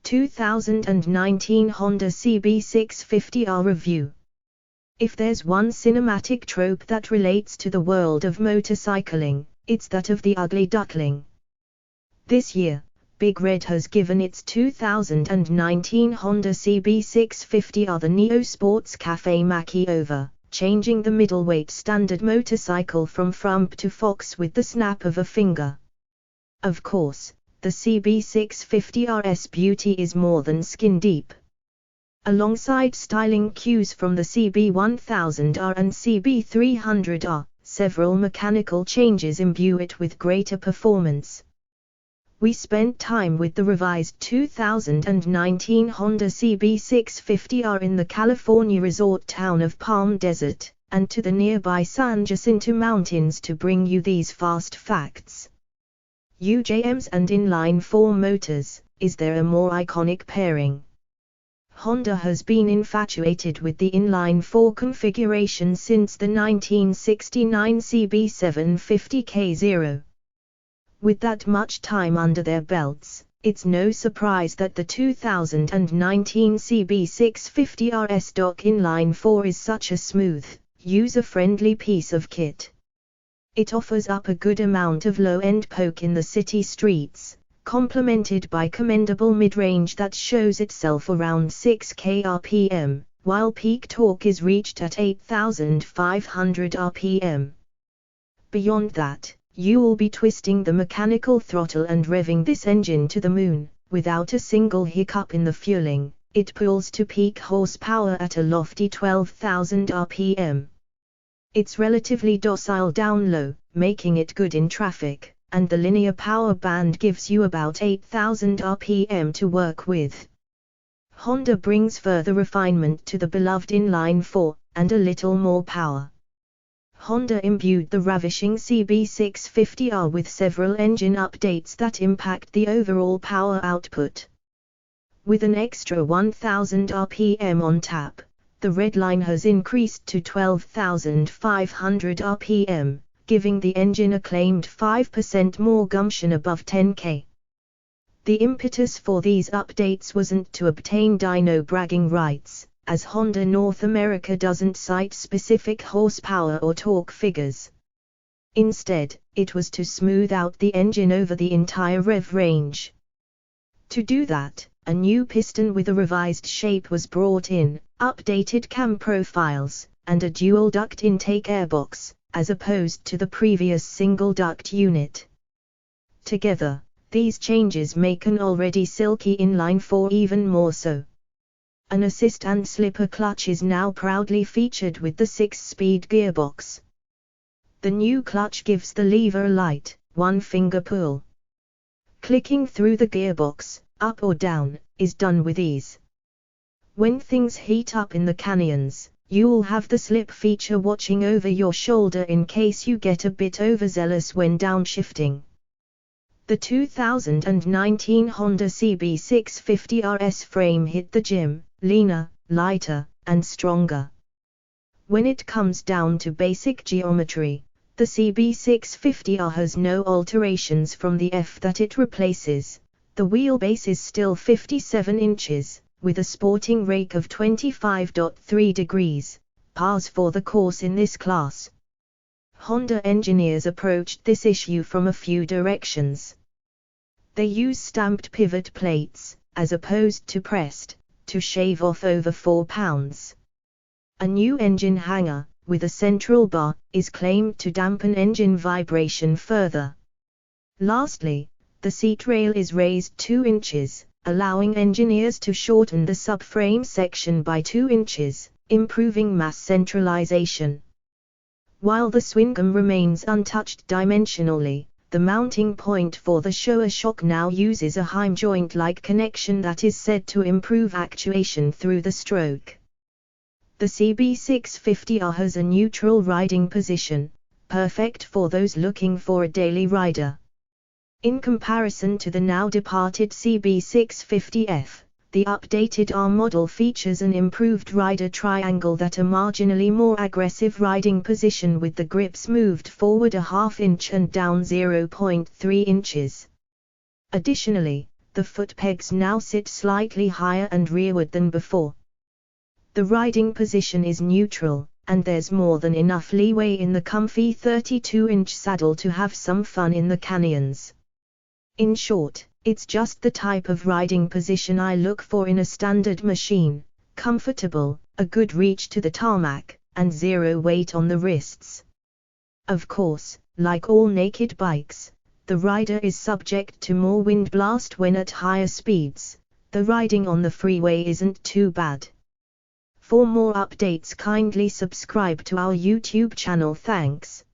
2019 Honda CB650R Review. If there's one cinematic trope that relates to the world of motorcycling, it's that of the ugly duckling. This year, Big Red has given its 2019 Honda CB650R the Neo Sports Cafe makeover, changing the middleweight standard motorcycle from Frump to Fox with the snap of a finger. Of course, the CB650R's beauty is more than skin deep. Alongside styling cues from the CB1000R and CB300R, several mechanical changes imbue it with greater performance. We spent time with the revised 2019 Honda CB650R in the California resort town of Palm Desert, and to the nearby San Jacinto Mountains to bring you these fast facts. UJMs and inline-4 motors, is there a more iconic pairing? Honda has been infatuated with the inline-4 configuration since the 1969 CB750K0. With that much time under their belts, it's no surprise that the 2019 CB650R stock inline-4 is such a smooth, user-friendly piece of kit. It offers up a good amount of low-end poke in the city streets, complemented by commendable mid-range that shows itself around 6k rpm, while peak torque is reached at 8,500 rpm. Beyond that, you will be twisting the mechanical throttle and revving this engine to the moon, without a single hiccup in the fueling. It pulls to peak horsepower at a lofty 12,000 rpm. It's relatively docile down low, making it good in traffic, and the linear power band gives you about 8,000 rpm to work with. Honda brings further refinement to the beloved inline-4, and a little more power. Honda imbued the ravishing CB650R with several engine updates that impact the overall power output. With an extra 1,000 rpm on tap, the redline has increased to 12,500 rpm, giving the engine a claimed 5% more gumption above 10k. The impetus for these updates wasn't to obtain dyno bragging rights, as Honda North America doesn't cite specific horsepower or torque figures. Instead, it was to smooth out the engine over the entire rev range. To do that, a new piston with a revised shape was brought in, updated cam profiles, and a dual-duct intake airbox, as opposed to the previous single-duct unit. Together, these changes make an already silky inline-4 even more so. An assist and slipper clutch is now proudly featured with the 6-speed gearbox. The new clutch gives the lever a light, one-finger pull. Clicking through the gearbox, up or down, is done with ease. When things heat up in the canyons, you'll have the slip feature watching over your shoulder in case you get a bit overzealous when downshifting. The 2019 Honda CB650R's frame hit the gym, leaner, lighter, and stronger. When it comes down to basic geometry, the CB650R has no alterations from the F that it replaces. The wheelbase is still 57 inches, with a sporting rake of 25.3 degrees, pars for the course in this class. Honda engineers approached this issue from a few directions. They use stamped pivot plates, as opposed to pressed, to shave off over 4 pounds. A new engine hanger, with a central bar, is claimed to dampen engine vibration further. Lastly, the seat rail is raised 2 inches, allowing engineers to shorten the subframe section by 2 inches, improving mass centralization. While the swingarm remains untouched dimensionally, the mounting point for the shower shock now uses a Heim joint-like connection that is said to improve actuation through the stroke. The CB650R has a neutral riding position, perfect for those looking for a daily rider. In comparison to the now departed CB650F, the updated R model features an improved rider triangle that a marginally more aggressive riding position with the grips moved forward a ½ inch and down 0.3 inches. Additionally, the foot pegs now sit slightly higher and rearward than before. The riding position is neutral, and there's more than enough leeway in the comfy 32-inch saddle to have some fun in the canyons. In short, it's just the type of riding position I look for in a standard machine: comfortable, a good reach to the tarmac, and zero weight on the wrists. Of course, like all naked bikes, the rider is subject to more wind blast when at higher speeds. The riding on the freeway isn't too bad. For more updates, kindly subscribe to our YouTube channel. Thanks.